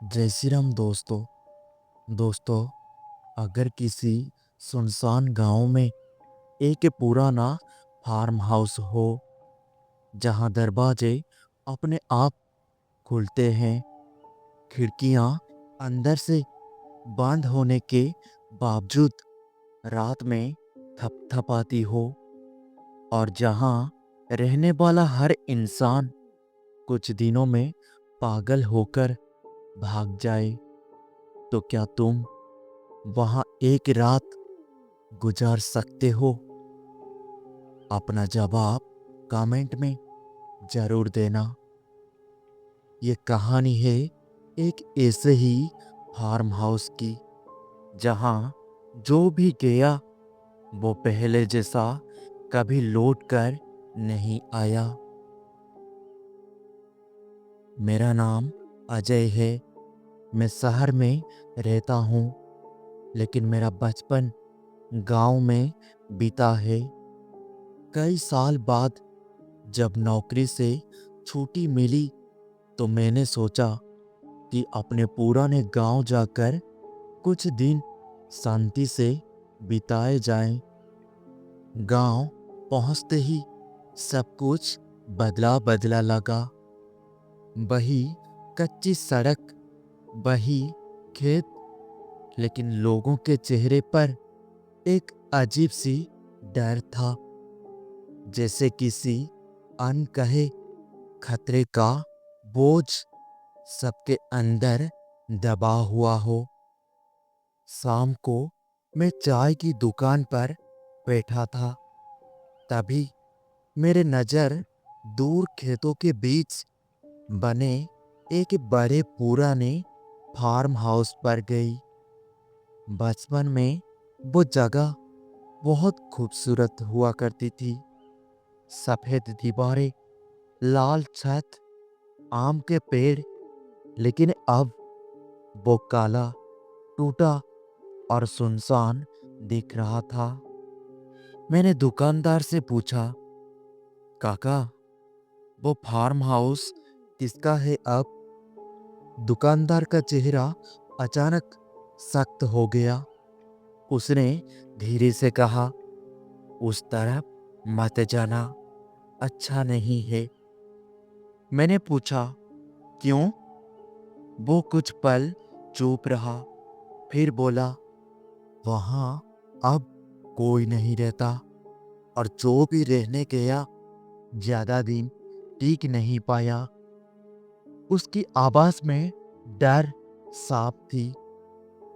जय श्री राम दोस्तों। दोस्तों, अगर किसी सुनसान गांव में एक पुराना फार्म हाउस हो जहां दरवाजे अपने आप खुलते हैं, खिड़कियां अंदर से बंद होने के बावजूद रात में थपथपाती हो, और जहां रहने वाला हर इंसान कुछ दिनों में पागल होकर भाग जाए, तो क्या तुम वहां एक रात गुजार सकते हो? अपना जवाब कमेंट में जरूर देना। ये कहानी है एक ऐसे ही फार्म हाउस की जहां जो भी गया वो पहले जैसा कभी लौट कर नहीं आया। मेरा नाम अजय है। मैं शहर में रहता हूँ, लेकिन मेरा बचपन गांव में बीता है। कई साल बाद जब नौकरी से छुट्टी मिली तो मैंने सोचा कि अपने पुराने गांव जाकर कुछ दिन शांति से बिताए जाएं। गांव पहुंचते ही सब कुछ बदला बदला लगा। वही कच्ची सड़क, वही खेत, लेकिन लोगों के चेहरे पर एक अजीब सी डर था, जैसे किसी अनकहे खतरे का बोझ सबके अंदर दबा हुआ हो। शाम को मैं चाय की दुकान पर बैठा था, तभी मेरे नज़र दूर खेतों के बीच बने एक बड़े पुराने फार्म हाउस पर गई। बचपन में वो जगह बहुत खूबसूरत हुआ करती थी। सफ़ेद दीवारें, लाल छत, आम के पेड़, लेकिन अब वो काला, टूटा और सुनसान दिख रहा था। मैंने दुकानदार से पूछा, काका, वो फार्म हाउस किसका है अब? दुकानदार का चेहरा अचानक सख्त हो गया। उसने धीरे से कहा, उस तरफ मत जाना, अच्छा नहीं है। मैंने पूछा, क्यों? वो कुछ पल चुप रहा, फिर बोला, वहां अब कोई नहीं रहता, और जो भी रहने गया ज्यादा दिन टिक नहीं पाया। उसकी आवाज में डर साफ थी,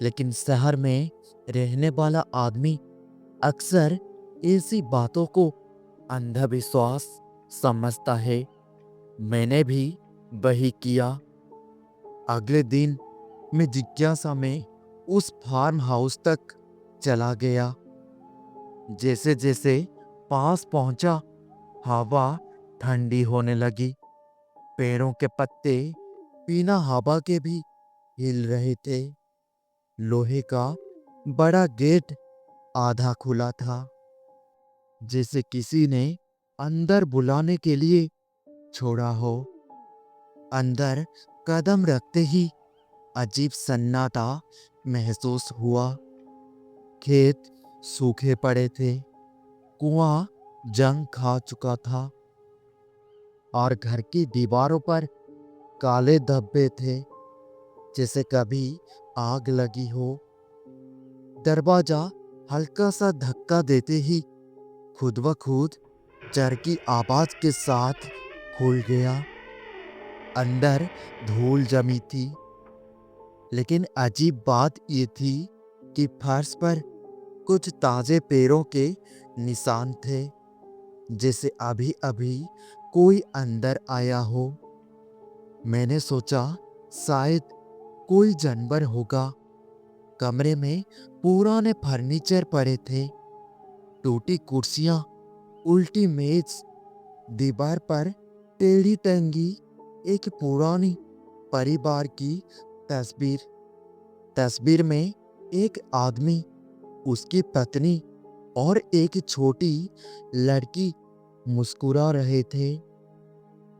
लेकिन शहर में रहने वाला आदमी अक्सर ऐसी बातों को अंधविश्वास समझता है। मैंने भी वही किया। अगले दिन मैं जिज्ञासा में उस फार्म हाउस तक चला गया। जैसे जैसे पास पहुंचा, हवा ठंडी होने लगी। पेड़ों के पत्ते बिना हवा के भी हिल रहे थे। लोहे का बड़ा गेट आधा खुला था, जैसे किसी ने अंदर बुलाने के लिए छोड़ा हो। अंदर कदम रखते ही अजीब सन्नाटा महसूस हुआ। खेत सूखे पड़े थे, कुआं जंग खा चुका था, और घर की दीवारों पर काले धब्बे थे, जैसे कभी आग लगी हो। दरवाजा हल्का सा धक्का देते ही खुद ब खुद चर की आवाज के साथ खुल गया। अंदर धूल जमी थी, लेकिन अजीब बात ये थी कि फर्श पर कुछ ताजे पैरों के निशान थे, जैसे अभी अभी कोई अंदर आया हो। मैंने सोचा शायद कोई जानवर होगा। कमरे में पुराने फर्नीचर पड़े थे, टूटी कुर्सियां, उल्टी मेज, दीवार पर टेढ़ी टंगी एक पुरानी परिवार की तस्वीर। तस्वीर में एक आदमी, उसकी पत्नी और एक छोटी लड़की मुस्कुरा रहे थे,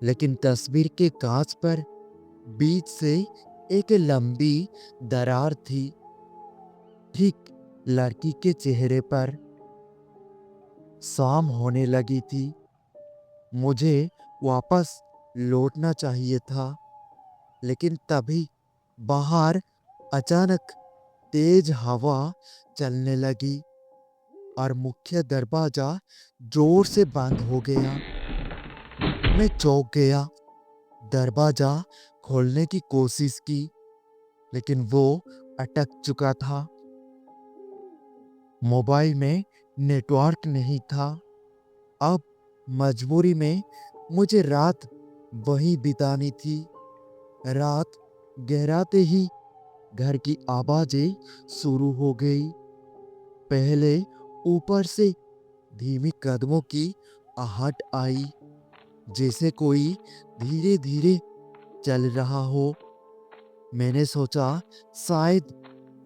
लेकिन तस्वीर के कांच पर बीच से एक लंबी दरार थी, ठीक लड़की के चेहरे पर। शाम होने लगी थी। मुझे वापस लौटना चाहिए था, लेकिन तभी बाहर अचानक तेज हवा चलने लगी और मुख्य दरवाजा जोर से बंद हो गया। मैं चौंक गया। दरवाजा खोलने की कोशिश की, लेकिन वो अटक चुका था। मोबाइल में नेटवर्क नहीं था। अब मजबूरी में मुझे रात वहीं बितानी थी। रात गहराते ही घर की आवाजें शुरू हो गई। पहले ऊपर से धीमी कदमों की आहट आई, जैसे कोई धीरे धीरे चल रहा हो। मैंने सोचा शायद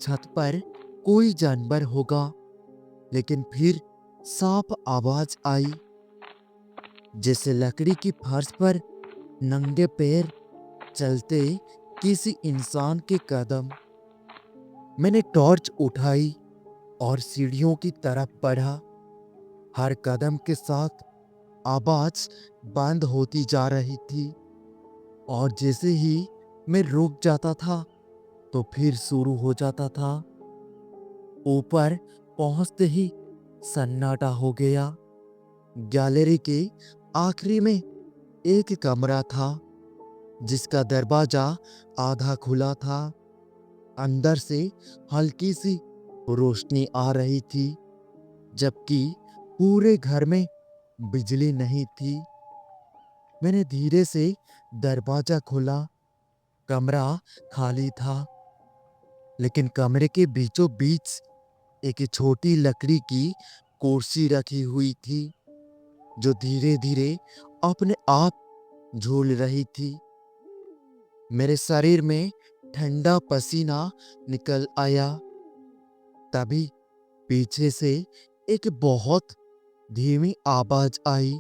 छत पर कोई जानवर होगा, लेकिन फिर साफ आवाज आई, जैसे लकड़ी की फर्श पर नंगे पैर चलते किसी इंसान के कदम। मैंने टॉर्च उठाई और सीढ़ियों की तरफ बढ़ा। हर कदम के साथ आवाज बंद होती जा रही थी, और जैसे ही मैं रुक जाता था तो फिर शुरू हो जाता था। ऊपर पहुंचते ही सन्नाटा हो गया। गैलरी के आखिरी में एक कमरा था, जिसका दरवाजा आधा खुला था। अंदर से हल्की सी रोशनी आ रही थी, जबकि पूरे घर में बिजली नहीं थी। मैंने धीरे से दरवाजा खोला। कमरा खाली था, लेकिन कमरे के बीचों बीच एक छोटी लकड़ी की कुर्सी रखी हुई थी, जो धीरे धीरे अपने आप झूल रही थी। मेरे शरीर में ठंडा पसीना निकल आया। तभी पीछे से एक बहुत धीमी आवाज आई,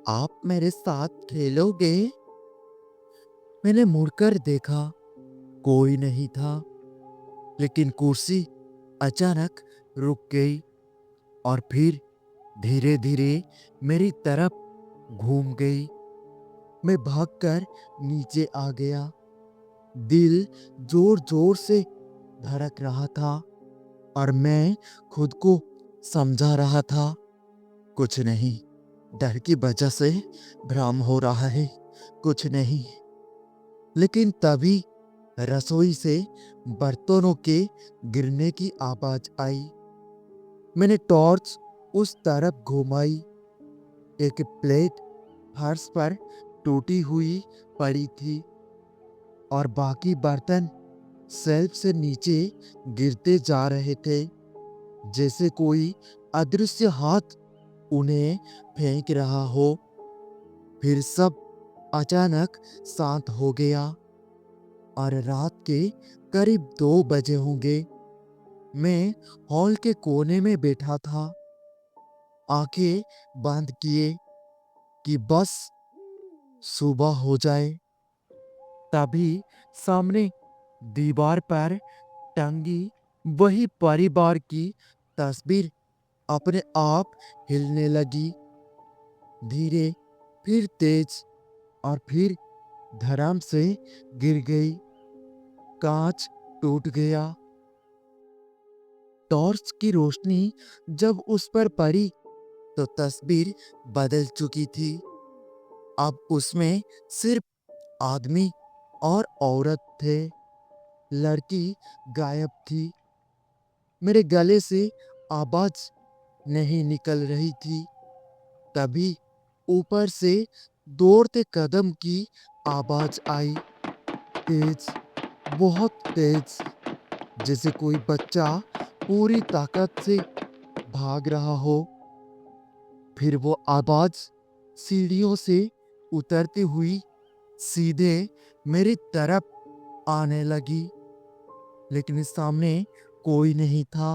आप मेरे साथ खेलोगे? मैंने मुड़कर देखा, कोई नहीं था, लेकिन कुर्सी अचानक रुक गई और फिर धीरे धीरे मेरी तरफ घूम गई। मैं भागकर नीचे आ गया। दिल जोर जोर से धड़क रहा था और मैं खुद को समझा रहा था, कुछ नहीं, डर की वजह से भ्रम हो रहा है, कुछ नहीं। लेकिन तभी रसोई से बर्तनों के गिरने की आवाज आई। मैंने टॉर्च उस तरफ घुमाई। एक प्लेट फर्श पर टूटी हुई पड़ी थी और बाकी बर्तन शेल्फ से नीचे गिरते जा रहे थे, जैसे कोई अदृश्य हाथ उन्हें फेंक रहा हो। फिर सब अचानक शांत हो गया और रात के करीब 2 बजे होंगे। मैं हॉल के कोने में बैठा था, आंखें बंद किए कि बस सुबह हो जाए। तभी सामने दीवार पर टंगी वही परिवार की तस्वीर अपने आप हिलने लगी, धीरे, फिर तेज, और फिर धड़ाम से गिर गई। कांच टूट गया। टॉर्च की रोशनी जब उस पर पड़ी तो तस्वीर बदल चुकी थी। अब उसमें सिर्फ आदमी और औरत थे। लड़की गायब थी। मेरे गले से आवाज नहीं निकल रही थी। तभी ऊपर से दौड़ते कदम की आवाज आई, तेज, बहुत तेज, जैसे कोई बच्चा पूरी ताकत से भाग रहा हो। फिर वो आवाज सीढ़ियों से उतरती हुई सीधे मेरी तरफ आने लगी, लेकिन सामने कोई नहीं था।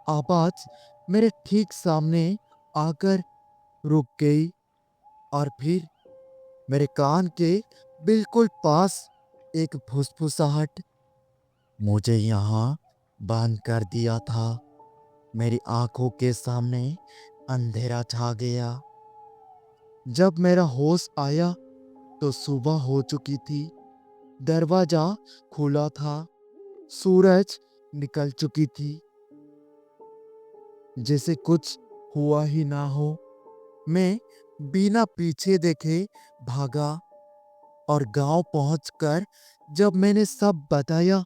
आवाज मेरे ठीक सामने आकर रुक गई और फिर मेरे कान के बिल्कुल पास एक फुसफुसाहट मुझे यहाँ बांध कर दिया था। मेरी आंखों के सामने अंधेरा छा गया। जब मेरा होश आया तो सुबह हो चुकी थी। दरवाजा खुला था। सूरज निकल चुकी थी। जैसे कुछ हुआ ही ना हो। मैं बिना पीछे देखे भागा और गांव पहुंचकर जब मैंने सब बताया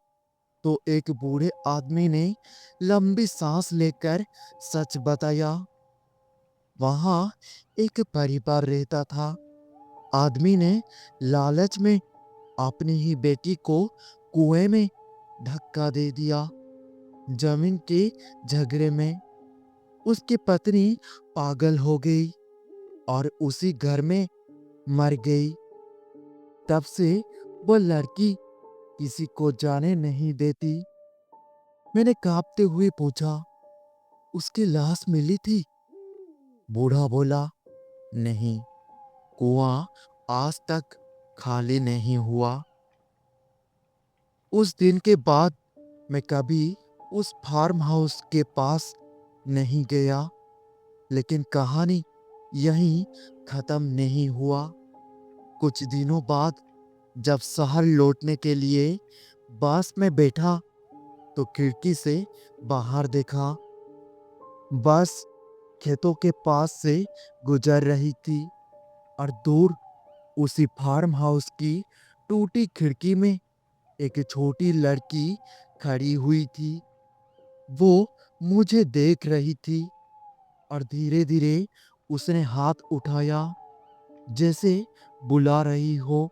तो एक बूढ़े आदमी ने लंबी सांस लेकर सच बताया। वहां एक परिवार रहता था। आदमी ने लालच में अपनी ही बेटी को कुएं में धक्का दे दिया। जमीन के झगड़े में उसकी पत्नी पागल हो गई और उसी घर में मर गई। तब से वो लड़की किसी को जाने नहीं देती। मैंने कांपते हुए पूछा, उसकी लाश मिली थी? बूढ़ा बोला, नहीं, कुआं आज तक खाली नहीं हुआ। उस दिन के बाद मैं कभी उस फार्म हाउस के पास नहीं गया। लेकिन कहानी यहीं खत्म नहीं हुआ। कुछ दिनों बाद जब शहर लौटने के लिए बस में बैठा तो खिड़की से बाहर देखा। बस खेतों के पास से गुजर रही थी और दूर उसी फार्म हाउस की टूटी खिड़की में एक छोटी लड़की खड़ी हुई थी। वो मुझे देख रही थी और धीरे धीरे उसने हाथ उठाया, जैसे बुला रही हो।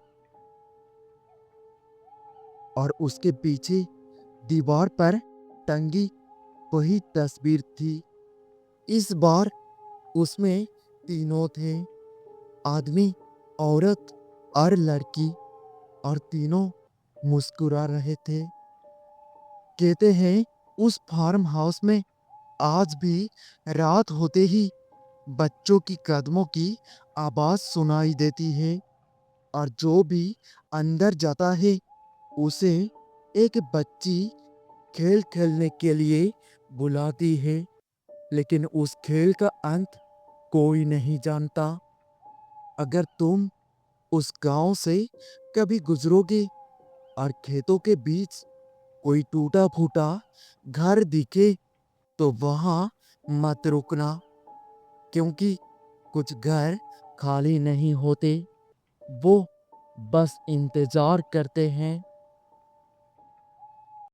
और उसके पीछे दीवार पर टंगी वही तस्वीर थी। इस बार उसमें तीनों थे, आदमी, औरत और लड़की, और तीनों मुस्कुरा रहे थे। कहते हैं उस फार्म हाउस में आज भी रात होते ही बच्चों की कदमों की आवाज सुनाई देती है और जो भी अंदर जाता है उसे एक बच्ची खेल खेलने के लिए बुलाती है। लेकिन उस खेल का अंत कोई नहीं जानता। अगर तुम उस गांव से कभी गुजरोगे और खेतों के बीच कोई टूटा फूटा घर दिखे तो वहां मत रुकना, क्योंकि कुछ घर खाली नहीं होते, वो बस इंतजार करते हैं।